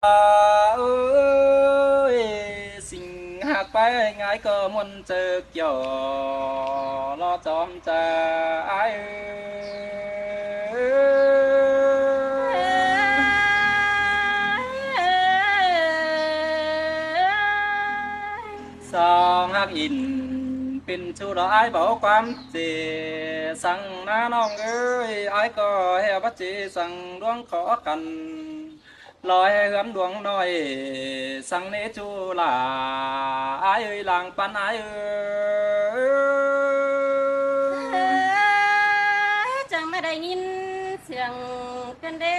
ơi xin hát bay ngái cơ muôn chơ kiểu lo chóm cha ai sang hát in เป็นชูดอกไอ้บอกความเจสั่งน้าน้องเอ้ยไอ้ก็แห่บัจเจสั่งดวงขอกันลอยเหือนดวงน้อยสั่งเนจูลาไอ้เอ้ยหลังปันไอ้เอ้ยจังไม่ได้ยินเสียงกันเด้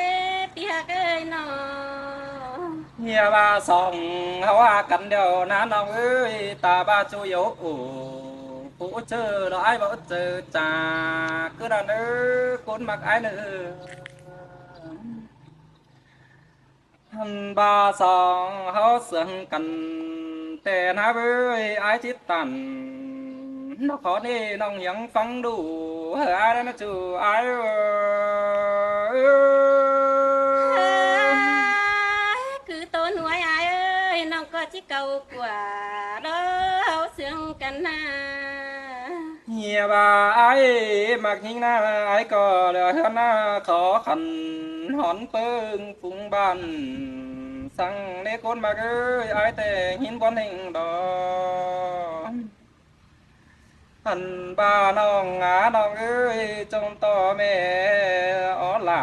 ตีหักเอ้ยน้อเฮียบาสองเขาว่ากันเดียวน้าน้องเอ้ยตาบาจูโยผู้เจอดอกไอ้บอกเจอจ่าcứ đàn ơ cuốn mặc ai nữa hành ba song họ sướng cầnแต่นะเว้ยไอ้จิตตันnó khó đi nông những phăng đủ ai đó nó chú aiคือตัวหน่วยอายเอ้ยน้องก็จิเก่ากว่าเด้อเฮาเสียงกันนะ nhiều bà ai mặc nhìn na ai có lời hơn na khó khăn hòn pưng phụng ban sang để con mà ơi ai tệ hiến quan hình đó hành ba nong ngã nong ơi trong to mẹ ó là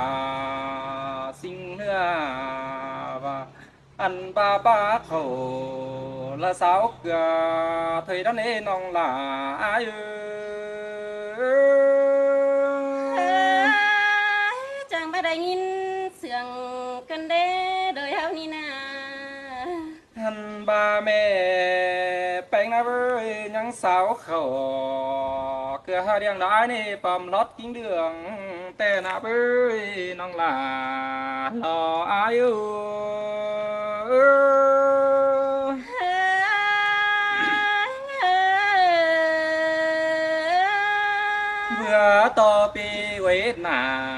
sinh hương và anh ba khổ là sao cả thời đó nên nong là ai ơi จังบ่ได้ยินเสียงกันเด้โดยเฮานี่นะ anh ba mẹ bánh na với những sáo khẩu cửa hai điang đái này bầm lót kính đường tè na với nong là lò ai ơi vừa to pi quét nà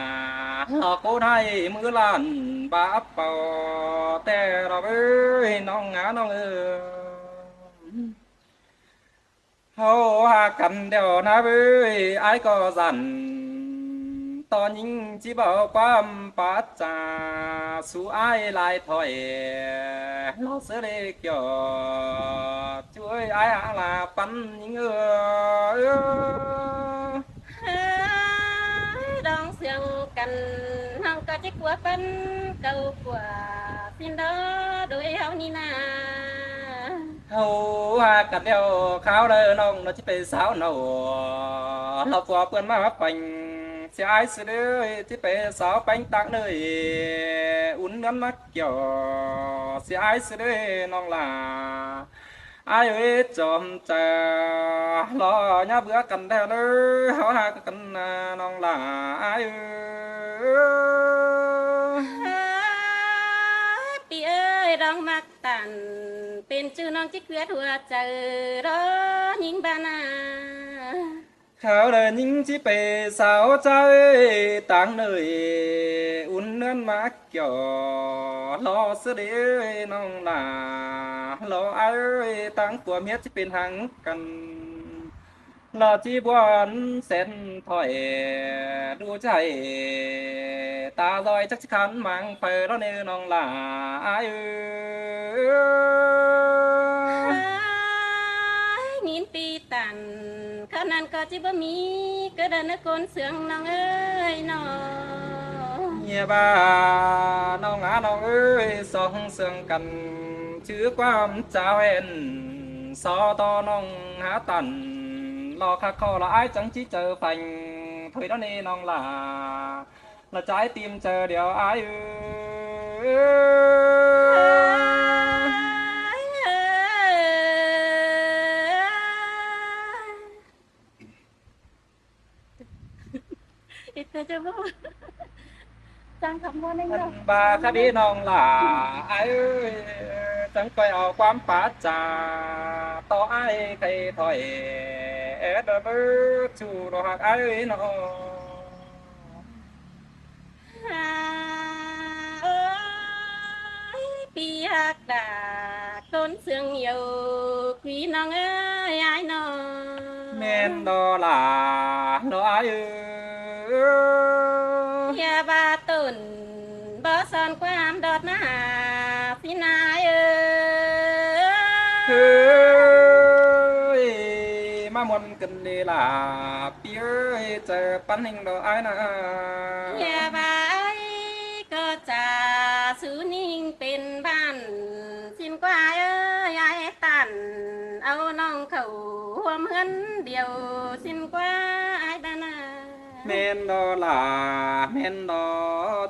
họ cố hay mưa lan bá bò tè đó với nong ngã nong ơi hô hà cần đèo na với ai có dặn to những chỉ bảo quam bát trà su ai lại thổi nó sẽ đi kiểu chuối ai hả là bắn những người ดองเสียงกันเฮาก็จิกว่าเป็นเก่ากว่าสินเด้อโดยเฮานี่นะ hầu hà cắt đeo kháo đời nông nó chỉ phải sáo nầu lọc qua vườn mà bánh sẽ ai sẽ đưa chỉ phải sáo bánh tặng nơi uốn ngắm mắt kiểu sẽ ai sẽ đưa nông là ai ơi chom cha lo nhá bữa cần theo nữa háo hà cần nông là ai ơi ปีเอ้ยร้องมักตันเป็นชื่อน้องจิกเวียดหัวใจรอยิงบานา khảo đời những chỉ bề sao chơi tang nơi uốn nón má kiểu lo sơ đế nong là lo ai tang của miết chỉเป็นhàng cần lo chỉ buồn sen thỏi đu chạy ta rồi chắc chắn mang phải đó nên nong là ai ơi ยินปีตันเขานั้นก็จิบ่มีก็เดินนคนเสืองน้องเอ้ยน้อง nhà bà nong á nong ơi song sương cần chứ quan chào hẹn so to nong há tần lo khắc kho là ai chẳng chỉ chờ phành thôi đó nên nong là trái tim chờ điều ai Ito cho bố Trang thầm môn anh đâu bà khá đi nong là ai ơi chẳng quay ở quán phá trà to ai cây thổi ế đơ bơ chủ đồ hạt ai ơi nó pi hạc đà con sương yêu quý nong ơi ai nó แม่นดอหลาดอายเอ้ย อย่าบาตุนบ่สอนความดอดมาพี่นายเอ้ เฮ้ ย ยมามวนกันเดล่ะพี่เอ้ยเจอปันหิงดออายนะ อย่าบาไอ้ก็จะสูนิ่งเป็นบ้านสิ้นกว่าเอ้ยไอ้ตันเอาน้องเขาหัวเหมือนเดียวสิ้นกว่าไอ้บ้านา แม่นดอหลาแม่นดอ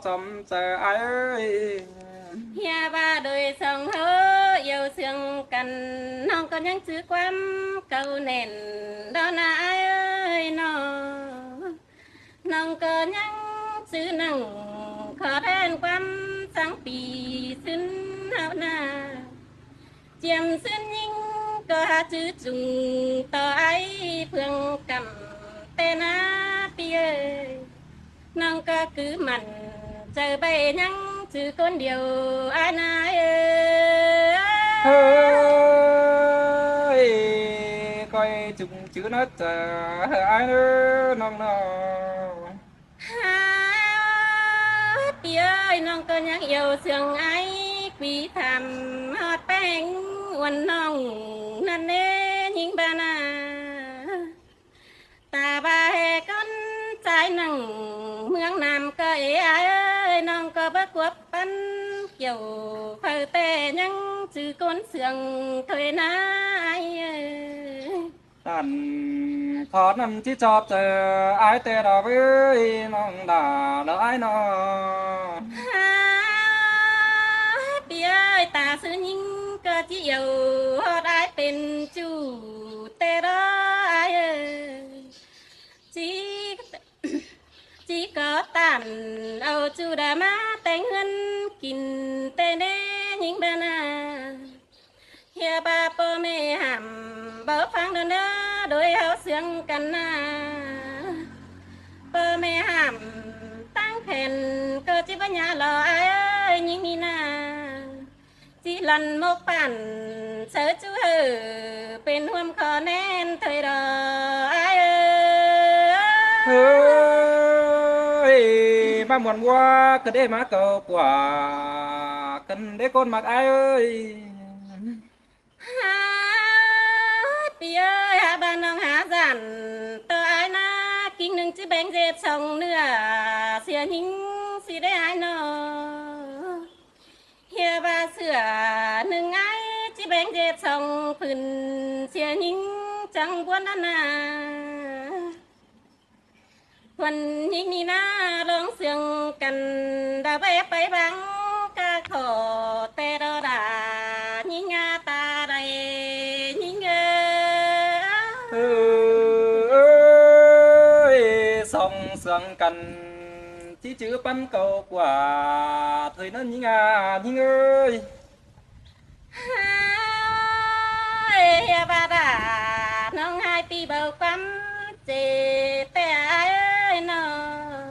จอมเจออายเอ้ย อย่าว่าโดยสองเฮอเยี่ยวเสียงกันน้องก็ยังซื้อความเก่าแน่นดอนาเอ้ยน้องก็ยังซื้อหนังขอแทนความสังปีซึ้นเฮานาเจียมซึ้นยิ่งก็หาจื้อจุงต่อไอ้เพื่องกำแต่นาปีเอ้ยน้องก็คือมันเจอใบยังชื่อคนเดียวอานายเอ้ เฮ้ ย ยก้อยจุงchữ nó chờ ai nữa non non พี่เอ้ยน้องก็ยังเอี่ยวเสียงไอ้ปีทำฮอดแป้งวันน้องนั่นเน่ยิงบานาตาบาเฮก้นใจหนังเมืองนำก็เอ้ยน้องก็บักวบปันเกี่ยวเผอแต่ยังจื้อก้นเสียงถอยนาไอ้เอ้ย đàn khó nằm chỉ chọp chờ ai tê đò với non đà đỡ ai nó พี่เอ้ยตาซื้อยิงก็จีเอียวฮอดไอายเป็นจูแต่รอไอายเอ้ยจีจีก็ตันเอาจูดามาแต่งเงินกินแต่เด้ยิงบานาเฮียบาปอแม่ห้ำบ่ฟังเด้อเด้อโดยเอาเสียงกันนาปอแม่ห้ำตั้งแผ่นก็จิบัญญาหล่อไอ้ายเอ้ยยิงนี่นาจีลันโมกปั่นเสือจูเฮอเป็นห่วมคอแน่นเถยรอไอ้ายเอ้ย ơi ba muốn qua cứ để má cầu quả cần để con mặc ai ơi พี่เอ้ยหาบ้านน้องหาจันต่อไอ้ายนะกิ่งหนึ่งจะแบ่งเจ็ดสองเนื้อเสียหิงสิได้ไอ้ายนอเฮียบาเสือหนึ่งไอ้จะแบ่งเจ็ดสองพื้นเสียหิงจังบวนนานาวันยิงนี่นะร้องเสียงกันดาไปบังกาขอแต่ดอดายิงงาตาใดยิงơi song sương cần chỉ chữ bắn cầu quả thời nó nhinh à nhinh ơi เฮียบาดาน้องให้ปีเบาความเจแต่ไอ้ยน้อง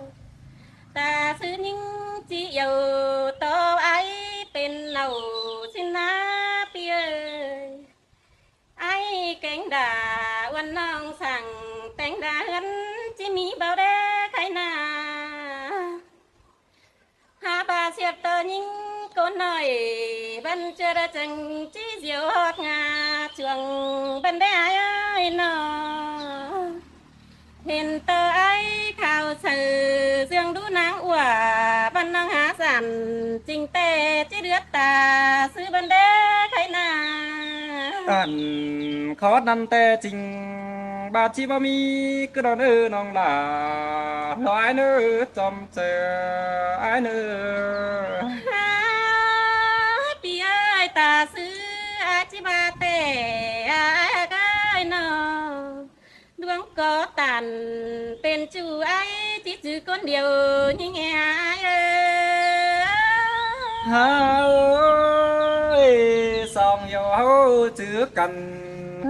ตาซื้อนิ่งจีเอียวโตไอ้เป็นเหล่าสินะพี่เอ้ยไอ้แกงด่าวันน้องสั่งแต่งด่าเฮินจิมีเบาเด้ใครนาหาบาเสียบตัวยิงคนหน่อยบันเจอระจังจีเสียวฮอดงาช่วงบันได้ไอ้ยน้องเห็นตัวไอ้ข่าวสื่อเสียงดูนางอัวบันน้องหาสันจริงแต่จีเดือดตาซื้อบันเด้ใครนา đàn khó năn tê trình bà chi ba mi cứ đón ư nong là nói nữa trong chờ ai nữa พี่เอ้ยตาซื้ออาชิบาเตอาไอ้นอดวงก็ตันเป็นจูไอ้ที่จือคนเดียวยิ่งไงเอ้ย ha ơi song yêu chữ cần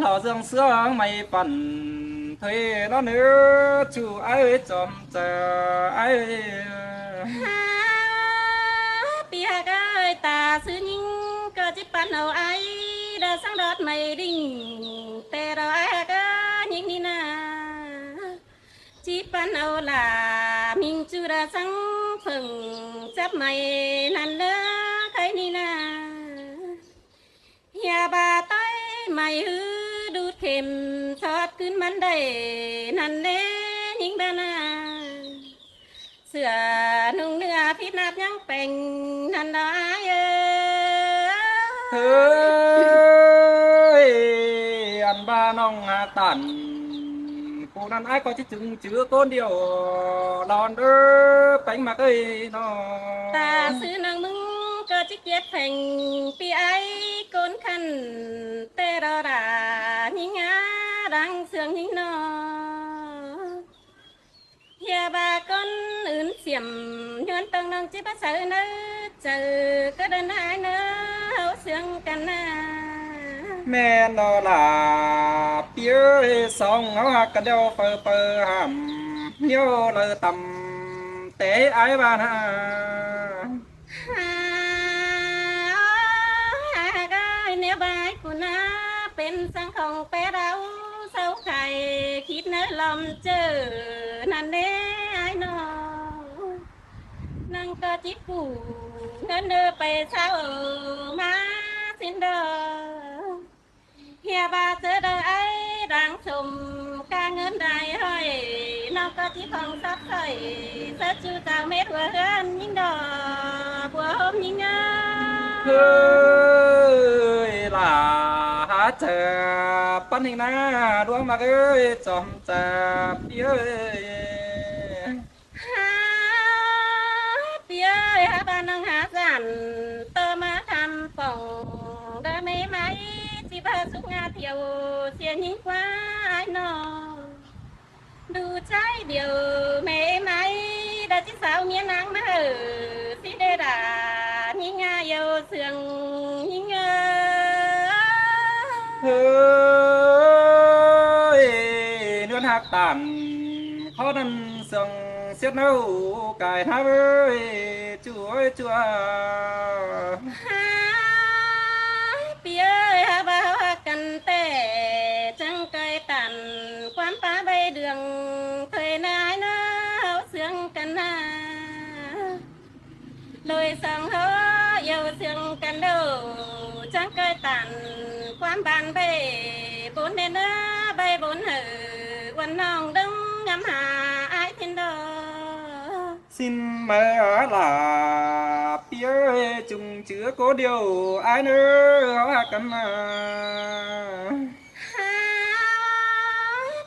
họ dương sương mây phần thuê nó nữa chú ai trong chờ ai พี่เอ้ย ตาซื้อยิงก็จิปันเอาไอ้เดาสังดอดไม่ดิ่งแต่เราไอ้ก็ยิงนี่นาจิปันเอาล่ะมิงจูดาสังเพิ่งจับไม่นั่นเด้อใครนี่นาเฮียบาต้อยไม่ฮือดูดเข็มทอดขึ้นมันได้นั่นเด้ยิงบ้านา เสือนุ่งเนื้อพิษนับยังเป็นนันดายเฮ้ยอันบ้าน้องอาตันผู้นั้นไอ้ก็จะจึงเจือก้นเดียวดอนเด้อไปมาเอ้ยน้อตาซื้อนางมึงก็จะเก็บแผ่งปีไอ้ก้นขันเตระดาหิงาดังเสืองหิงนอเฮียบาก้นอื่นเสียมย้อนตังนองจิบเสือเนื้อเจอก็เดินหายเนื้อเอาเสืองกันนะแม่นอลาเปียสองเอาหักกันเดียวเปอหำเนียวเลยต่ำเตะไอ้บ้านาเนื้อบายกูนะเป็นสังของเปเราเศร้าไข่คิดเนื้อลมเจอนั่นเด้ไอ้นอนั่งก็จิบกูเงินเดินไปเศร้ามาสิ้นเดอเฮียบาเจอเดอไอ้ดังชมกาเงินได้ห้อยน้องก็จิบของซับใส่เสื้อชูจากเม็ดหัวเฮือนยิ่งดอกบัวหอมยิ่งงาเฮ้ยล่ะหาเจอปันหิงนาดวงมาเอ้ยจอมจับเอ้ยเปียหาบ้านนางหาสันเติมมาทำป่องได้ไหมสิพาสุกงาเที่ยวเสียยิ่งกว่าไอ้นอดูใจเดียวแม่ไหมได้จิสาวเมียนางมาเหอสิได้ด่ายิ่งงาเยาเสืองยิ่งเฮ้ยเนื้อหักตันเขาดันเสียงเสียดเน่ากายฮะเอ้ยจั่วจั่วเปียหาบ่าวกันแต่จังไกตันความป้าใบเดืองเคยนายเนาเสืองกันนาโดยสังเฮาเยาเสืองกันเด้อจังไกตันความบานใบบนเนื้อใบบนเหอวันน้องดึงงำหาไอ้ทินเด้อxin mẹ là phía chung chứa có điều ai nữa hóa cần à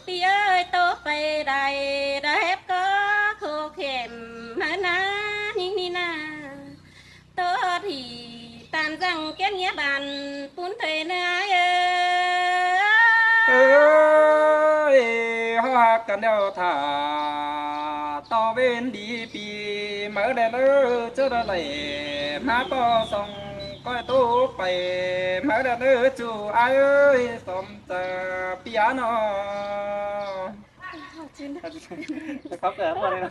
พี่เอ้ยโตไปได้ได้เฮ็บก็คู่เข้มมานะนี่นี่นาโตที่ตามจังเกี้ยนเงี้ยบันปุ้นเทยนาơi hóa cần điều thả to bên đi pi mở đèn ơ chớ đó này má có xong coi tú phải mở đèn ơ chú ai ơi xong ta piano ครับแต่พอเลยนะ